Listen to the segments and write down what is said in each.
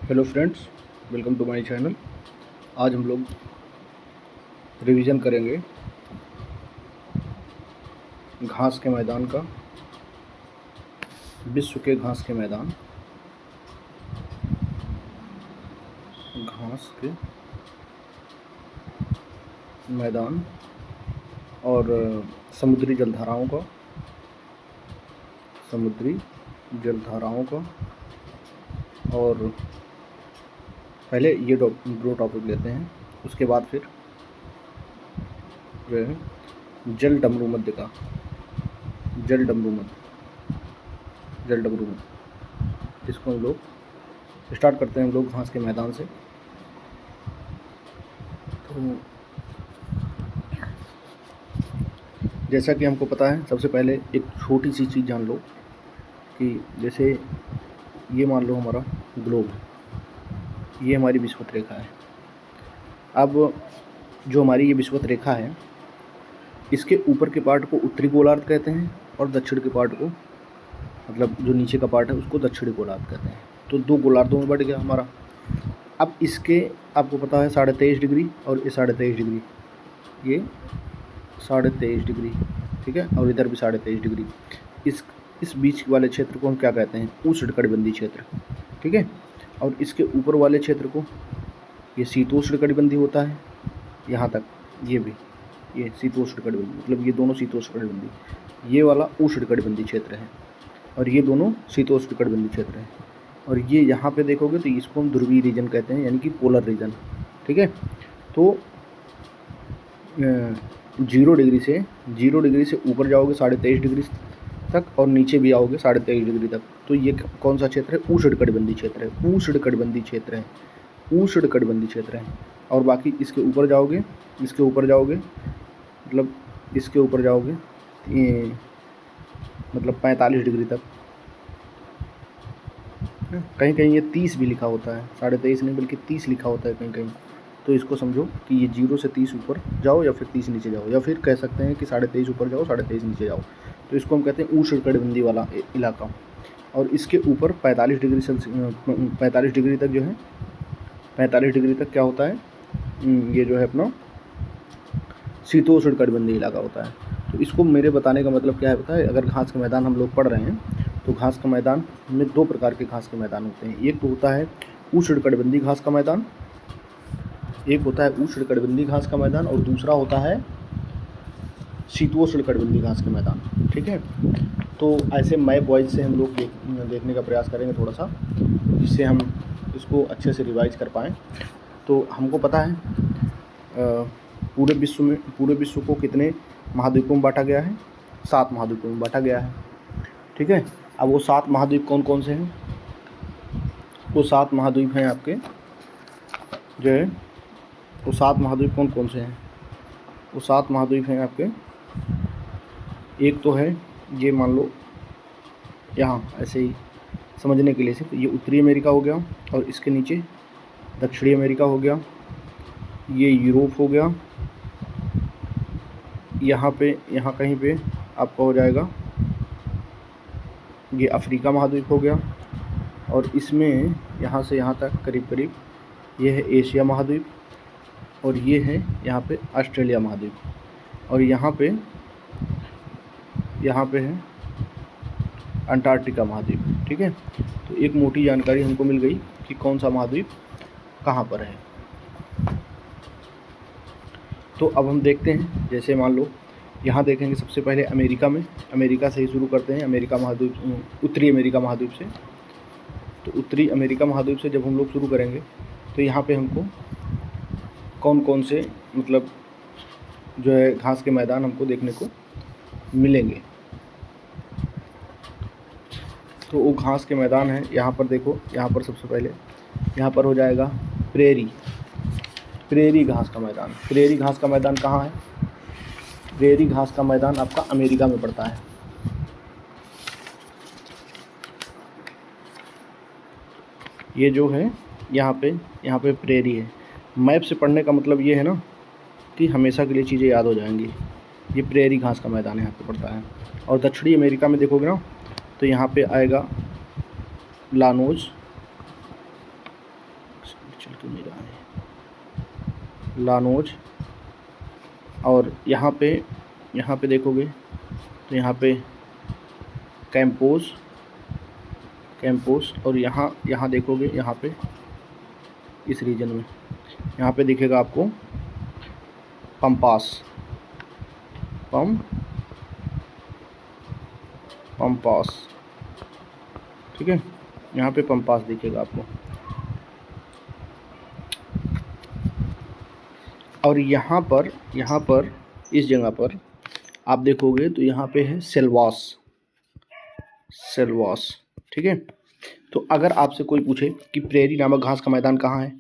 Hello friends, welcome to my channel. आज हम लोग रिवीजन करेंगे घास के मैदान का। विश्व के घास के मैदान, घास के मैदान और समुद्री जलधाराओं का, समुद्री जलधाराओं का। और पहले ये दो टॉपिक लेते हैं, उसके बाद फिर जो है जल डमरू मध्य का, जल डमरू मध्य, इसको हम लोग स्टार्ट करते हैं हम लोग घास के मैदान से। तो जैसा कि हमको पता है, सबसे पहले एक छोटी सी चीज़ जान लो कि जैसे ये मान लो हमारा ग्लोब, ये हमारी विषुवत रेखा है। अब जो हमारी ये विषुवत रेखा है, इसके ऊपर के पार्ट को उत्तरी गोलार्ध कहते हैं और दक्षिण के पार्ट को, मतलब जो नीचे का पार्ट है, उसको दक्षिणी गोलार्ध कहते हैं। तो दो गोलार्धों में बढ़ गया हमारा। अब इसके आपको पता है 23.5 डिग्री और ये 23.5 डिग्री, ये 23.5 डिग्री, ठीक है, और इधर भी 23.5 डिग्री। इस बीच वाले क्षेत्र को हम क्या कहते हैं? उष्णकटिबंधीय क्षेत्र, ठीक है। और इसके ऊपर वाले क्षेत्र को ये शीतोष्णकटिबंधीय होता है। यहाँ तक ये भी, ये शीतोष्णकटिबंधीय, मतलब ये दोनों शीतोष्णकटिबंधीय, ये वाला उष्णकटिबंधीय क्षेत्र है और ये दोनों शीतोष्णकटिबंधीय क्षेत्र है। और ये यहाँ पे देखोगे तो इसको हम ध्रुवीय रीजन कहते हैं, यानी कि पोलर रीजन, ठीक है। तो 0 डिग्री से ऊपर जाओगे 23.5 डिग्री तक और नीचे भी आओगे 23.5 डिग्री तक, तो ये कौन सा क्षेत्र है? उष्णकटिबंधीय क्षेत्र है, उष्णकटिबंधीय क्षेत्र है, उष्णकटिबंधीय क्षेत्र है। और बाकी इसके ऊपर जाओगे, मतलब इसके ऊपर जाओगे मतलब 45 डिग्री तक, कहीं कहीं ये 30 भी लिखा होता है, 23.5 नहीं बल्कि 30 लिखा होता है कहीं कहीं। तो इसको समझो कि ये 0 से 30 ऊपर जाओ या फिर 30 नीचे जाओ, या फिर कह सकते हैं कि 23.5 ऊपर जाओ 23.5 नीचे जाओ। तो इसको हम कहते हैं उष्णकटिबंधीय वाला इलाका। और इसके ऊपर 45 डिग्री सेल्सियस, 45 डिग्री तक जो है, 45 डिग्री तक क्या होता है? ये जो है अपना शीतोष्णकटिबंधीय इलाका होता है। तो इसको मेरे बताने का मतलब क्या है पता है? अगर घास का मैदान हम लोग पढ़ रहे हैं तो घास का मैदान में 2 प्रकार के घास के मैदान होते हैं। एक तो होता है उष्णकटिबंधीय घास का मैदान, एक होता है उष्णकटिबंधीय घास का मैदान, और दूसरा होता है शीतोष्णकटिबंधीय घास का मैदान, ठीक है। तो ऐसे मैप वाइज से हम लोग देखने का प्रयास करेंगे थोड़ा सा, जिससे हम इसको अच्छे से रिवाइज कर पाएँ। तो हमको पता है पूरे विश्व को कितने महाद्वीपों में बांटा गया है? 7 महाद्वीपों में बांटा गया है, ठीक है। अब वो 7 महाद्वीप कौन कौन से हैं? वो 7 महाद्वीप हैं आपके, जो है वो 7 महाद्वीप कौन कौन से हैं? वो 7 महाद्वीप हैं आपके, एक तो है, ये मान लो यहाँ ऐसे ही समझने के लिए सिर्फ, ये उत्तरी अमेरिका हो गया, और इसके नीचे दक्षिणी अमेरिका हो गया, ये यूरोप हो गया, यहाँ कहीं पे आपका हो जाएगा ये अफ्रीका महाद्वीप हो गया, और इसमें यहाँ से यहाँ तक करीब करीब ये है एशिया महाद्वीप, और ये है यहाँ पे ऑस्ट्रेलिया महाद्वीप, और यहाँ पे है अंटार्कटिका महाद्वीप, ठीक है। तो एक मोटी जानकारी हमको मिल गई कि कौन सा महाद्वीप कहाँ पर है। तो अब हम देखते हैं, जैसे मान लो यहाँ देखेंगे सबसे पहले अमेरिका से ही शुरू करते हैं, अमेरिका महाद्वीप, उत्तरी अमेरिका महाद्वीप से। तो उत्तरी अमेरिका महाद्वीप से जब हम लोग शुरू करेंगे तो यहाँ पे हमको कौन कौन से, मतलब जो है घास के मैदान हमको देखने को मिलेंगे। तो वो घास के मैदान है, यहाँ पर देखो, यहाँ पर सबसे पहले यहाँ पर हो जाएगा प्रेरी घास का मैदान। प्रेरी घास का मैदान कहाँ है? प्रेरी घास का मैदान आपका अमेरिका में पड़ता है। ये जो है यहाँ पे प्रेरी है। मैप से पढ़ने का मतलब ये है ना कि हमेशा के लिए चीज़ें याद हो जाएंगी। ये प्रेरी घास का मैदान यहाँ पे पड़ता है। और दक्षिणी अमेरिका में देखोगे ना तो यहाँ पे आएगा लानोज, लानोज। और यहाँ पे देखोगे तो यहाँ पे कैंपोस, और यहाँ देखोगे, यहाँ पे इस रीजन में यहाँ पे दिखेगा आपको पंपास, ठीक है, यहाँ पे पंपास दिखेगा आपको। और यहाँ पर इस जगह पर आप देखोगे तो यहाँ पे है सेल्वास, ठीक है। तो अगर आपसे कोई पूछे कि प्रेरी नामक घास का मैदान कहाँ है,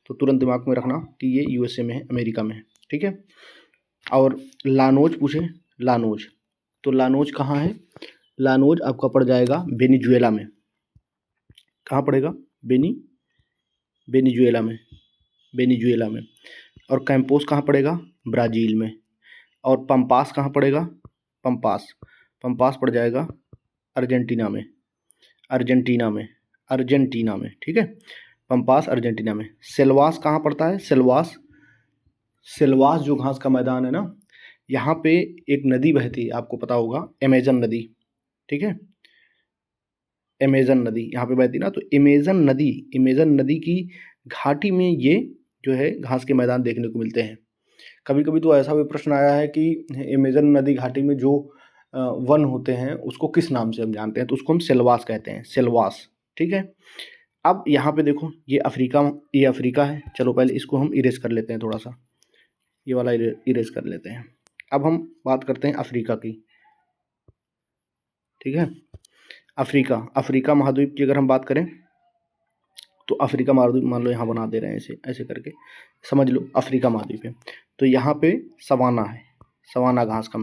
तो तुरंत दिमाग में रखना कि ये यूएसए में है, अमेरिका में है, ठीक है। और लानोज पूछे, तो लानोज कहाँ है? लानोज आपका पड़ जाएगा वेनेजुएला में। कहाँ पड़ेगा? वेनेजुएला में। और कैंपोस कहाँ पड़ेगा? ब्राज़ील में। और पंपास कहाँ पड़ेगा? पंपास पड़ जाएगा अर्जेंटीना में, ठीक है। पंपास अर्जेंटीना में। सेल्वास कहाँ पड़ता है? सेल्वास जो घास का मैदान है ना, यहाँ पे एक नदी बहती है, आपको पता होगा, अमेजन नदी, ठीक है। अमेजन नदी यहाँ पे बहती ना, तो अमेजन नदी की घाटी में ये जो है घास के मैदान देखने को मिलते हैं। कभी कभी तो ऐसा भी प्रश्न आया है कि अमेजन नदी घाटी में जो वन होते हैं उसको किस नाम से हम जानते हैं, तो उसको हम सेल्वास कहते हैं, ठीक है। अब यहाँ पे देखो, ये अफ्रीका है। चलो पहले इसको हम इरेज कर लेते हैं, थोड़ा सा ये वाला इरेज कर लेते हैं। अब हम बात करते हैं अफ्रीका की, ठीक है। अफ्रीका महाद्वीप की अगर हम बात करें तो अफ्रीका महाद्वीप मान लो यहाँ बना दे रहे हैं, ऐसे करके समझ लो अफ्रीका महाद्वीप है। तो यहाँ पे सवाना है, सवाना घास का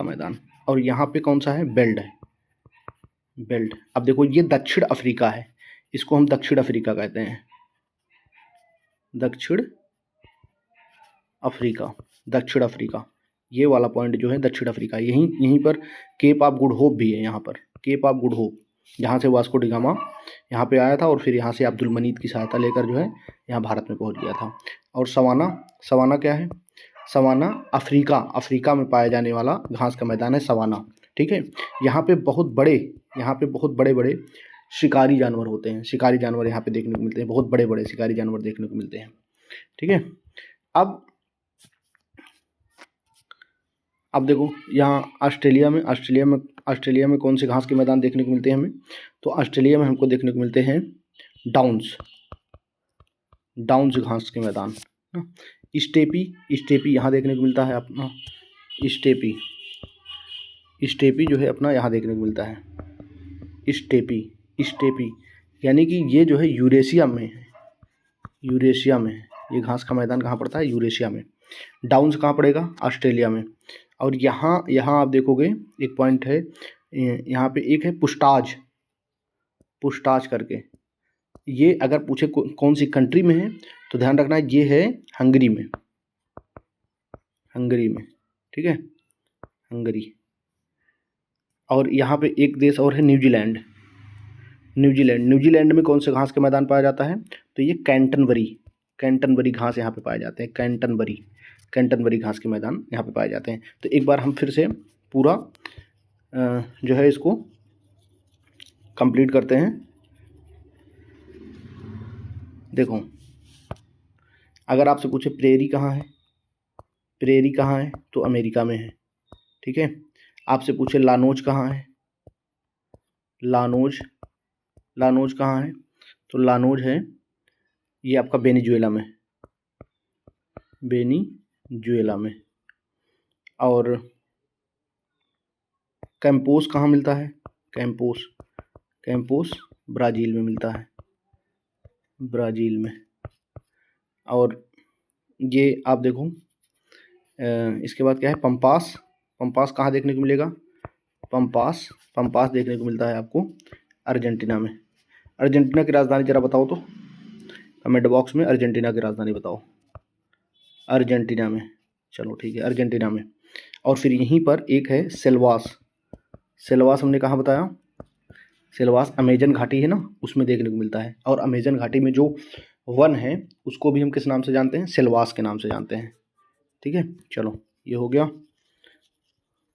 मैदान। और यहाँ पे कौन सा है? बेल्ट। अब देखो ये दक्षिण अफ्रीका है, इसको हम दक्षिण अफ्रीका कहते हैं, दक्षिण अफ्रीका। ये वाला पॉइंट जो है दक्षिण अफ्रीका, यहीं पर केप ऑफ गुड होप भी है। यहाँ पर केप ऑफ गुड होप, जहाँ से वास्को डी गामा यहाँ पे आया था और फिर यहाँ से अब्दुल मनीत की सहायता लेकर जो है यहाँ भारत में पहुँच गया था। और सवाना क्या है? सवाना अफ्रीका में पाया जाने वाला घास का मैदान है सवाना, ठीक है। यहाँ पे बहुत बड़े शिकारी जानवर होते हैं, शिकारी जानवर यहाँ पे देखने को मिलते हैं, बहुत बड़े शिकारी जानवर देखने को मिलते हैं, ठीक है। अब देखो यहाँ ऑस्ट्रेलिया में कौन से घास के मैदान देखने को मिलते हैं हमें? तो ऑस्ट्रेलिया में हमको देखने को मिलते हैं डाउन्स घास के मैदान। स्टेपी यहाँ देखने को मिलता है अपना, स्टेपी जो है अपना यहाँ देखने को मिलता है, स्टेपी यानी कि ये जो है यूरेशिया में है, ये घास का मैदान कहाँ पड़ता है? यूरेशिया में। डाउन्स कहाँ पड़ेगा? ऑस्ट्रेलिया में। और यहाँ आप देखोगे एक पॉइंट है, यहाँ पे एक है पुस्टाज करके। ये अगर पूछे कौन सी कंट्री में है तो ध्यान रखना ये है हंगरी में, ठीक है, हंगरी। और यहाँ पे एक देश और है न्यूजीलैंड में कौन से घास के मैदान पाया जाता है? तो ये कैंटनबरी घास यहाँ पे पाए जाते हैं, कैंटनबरी घास के मैदान यहाँ पे पाए जाते हैं। तो एक बार हम फिर से पूरा जो है इसको कंप्लीट करते हैं। देखो अगर आपसे पूछे प्रेरी कहाँ है तो अमेरिका में है, ठीक है। आपसे पूछे लानोज कहाँ है, लानोज कहाँ है? तो लानोज है ये आपका वेनेजुएला में। और कैंपोस कहाँ मिलता है? कैंपोस ब्राज़ील में मिलता है, और ये आप देखो इसके बाद क्या है? पंपास कहाँ देखने को मिलेगा? पंपास देखने को मिलता है आपको अर्जेंटीना में। अर्जेंटीना की राजधानी जरा बताओ तो, कमेंट बॉक्स में अर्जेंटीना की राजधानी बताओ। अर्जेंटीना में, चलो ठीक है, अर्जेंटीना में। और फिर यहीं पर एक है सेल्वास हमने कहाँ बताया? सेल्वास अमेजन घाटी है ना, उसमें देखने को मिलता है। और अमेजन घाटी में जो वन है उसको भी हम किस नाम से जानते हैं, सेलवास के नाम से जानते हैं। ठीक है, चलो ये हो गया।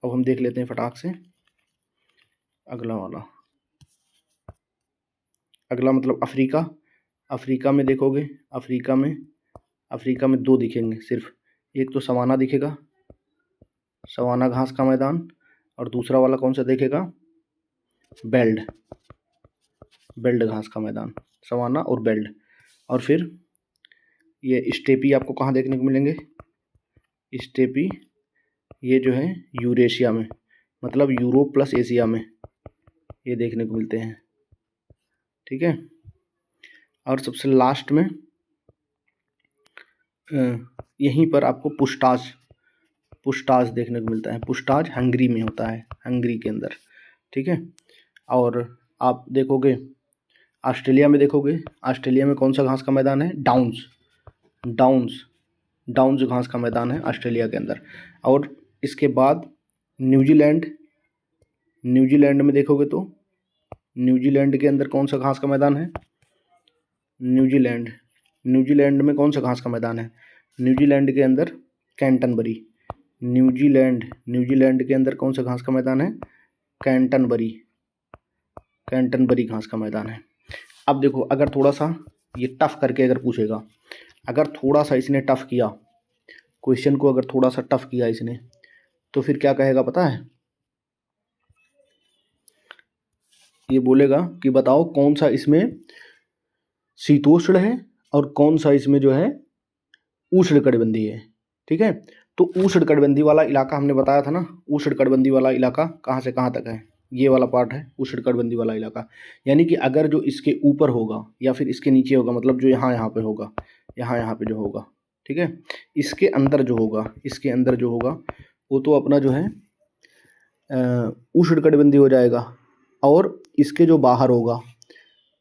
अब हम देख लेते हैं फटाक से अगला वाला। अगला मतलब अफ्रीका। अफ्रीका में देखोगे, अफ्रीका में दो दिखेंगे सिर्फ, एक तो सवाना दिखेगा, सवाना घास का मैदान, और दूसरा वाला कौन सा देखेगा, बेल्ड घास का मैदान, सवाना और बेल्ड। और फिर ये स्टेपी आपको कहाँ देखने को मिलेंगे, स्टेपी ये जो है यूरेशिया में, मतलब यूरोप प्लस एशिया में ये देखने को मिलते हैं। ठीक है, और सबसे लास्ट में यहीं पर आपको पुष्टाज देखने को मिलता है। पुष्टाज हंगरी में होता है, हंगरी के अंदर। ठीक है, और आप देखोगे ऑस्ट्रेलिया में, ऑस्ट्रेलिया में कौन सा घास का मैदान है, डाउन्स घास का मैदान है ऑस्ट्रेलिया के अंदर। और इसके बाद न्यूजीलैंड में देखोगे तो न्यूजीलैंड के अंदर कौन सा घास का मैदान है, न्यूजीलैंड में कौन सा घास का मैदान है, न्यूजीलैंड के अंदर कैंटनबरी। न्यूजीलैंड के अंदर कौन सा घास का मैदान है, कैंटनबरी घास का मैदान है। अब देखो, अगर थोड़ा सा ये टफ करके अगर पूछेगा, अगर थोड़ा सा इसने टफ किया क्वेश्चन को, अगर थोड़ा सा टफ किया इसने, तो फिर क्या कहेगा पता है, ये बोलेगा कि बताओ कौन सा इसमें शीतोष्ण है और कौन सा इसमें जो है उष्णकटिबंधीय है। ठीक है, तो उष्णकटिबंधीय वाला इलाका हमने बताया था ना, उष्णकटिबंधीय वाला इलाका कहाँ से कहाँ तक है, ये वाला पार्ट है उष्णकटिबंधीय वाला इलाका। यानी कि अगर जो इसके ऊपर होगा या फिर इसके नीचे होगा, मतलब जो यहाँ पे होगा, यहाँ पे जो होगा, ठीक है, इसके अंदर जो होगा वो तो अपना जो है उष्णकटिबंधीय हो जाएगा। और इसके जो बाहर होगा,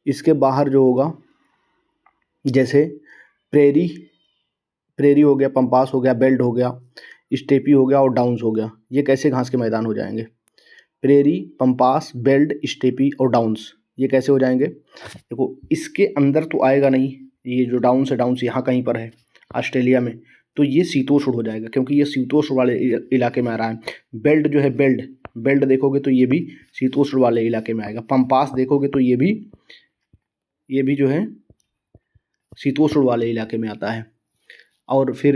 इसके बाहर जो होगा, जैसे प्रेरी हो गया, पंपास हो गया, बेल्ट हो गया, स्टेपी हो गया और डाउन्स हो गया, ये कैसे घास के मैदान हो जाएंगे, प्रेरी, पंपास, बेल्ट, स्टेपी और डाउन्स, ये कैसे हो जाएंगे। देखो, इसके अंदर तो आएगा नहीं, ये जो डाउन्स है, डाउन्स यहाँ कहीं पर है ऑस्ट्रेलिया में, तो ये शीतोष्ण हो जाएगा क्योंकि ये शीतोष्ण वाले इलाके में आ रहा है। बेल्ट जो है, बेल्ट देखोगे तो ये भी शीतोष्ण वाले इलाके में आएगा। पंपास देखोगे तो ये भी जो है शीतोष्ण वाले इलाके में आता है। और फिर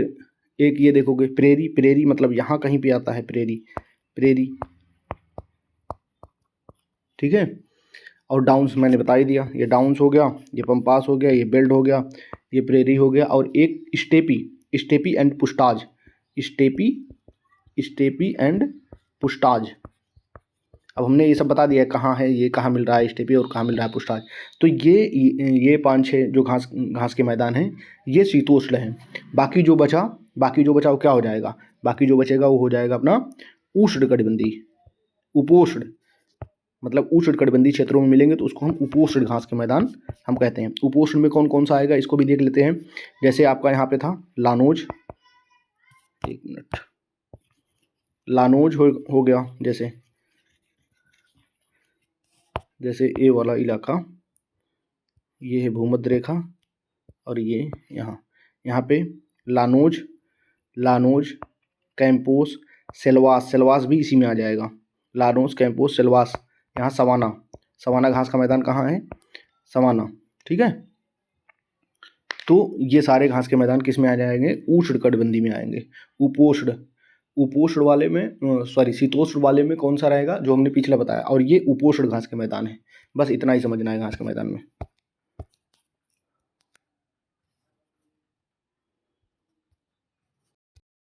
एक ये देखोगे प्रेरी मतलब यहाँ कहीं पे आता है, प्रेरी। ठीक है, और डाउन्स मैंने बता ही दिया, ये डाउन्स हो गया, ये पंपास हो गया, ये बेल्ट हो गया, ये प्रेरी हो गया, और एक स्टेपी एंड पुष्टाज। अब हमने ये सब बता दिया है कहाँ है, ये कहाँ मिल रहा है स्टेपी और कहाँ मिल रहा है पुष्टाज। तो ये 5-6 जो घास के मैदान हैं ये शीतोष्ण हैं। बाकी जो बचा वो क्या हो जाएगा, बाकी जो बचेगा वो हो जाएगा अपना उष्णकटिबंधीय। उपोष्ण मतलब उष्णकटिबंधीय क्षेत्रों में मिलेंगे तो उसको हम उपोष्ण घास के मैदान हम कहते हैं। उपोष्ण में कौन कौन सा आएगा इसको भी देख लेते हैं। जैसे आपका यहाँ पे था लानोज, एक मिनट, लानोज हो गया, जैसे ए वाला इलाका, ये है भूमध्य रेखा, और ये यहाँ पे लानोज, कैंपोस, सेल्वास भी इसी में आ जाएगा। Llanos, Campos, Selvas. यहाँ सवाना घास का मैदान कहाँ है, सवाना। ठीक है, तो ये सारे घास के मैदान किस में आ जाएंगे, उष्णकटिबंधीय में आएंगे। उपोष्ण वाले में शीतोष्ण वाले में कौन सा रहेगा, जो हमने पिछले बताया, और ये उपोष्ण घास के मैदान है। बस इतना ही समझना है घास के मैदान में।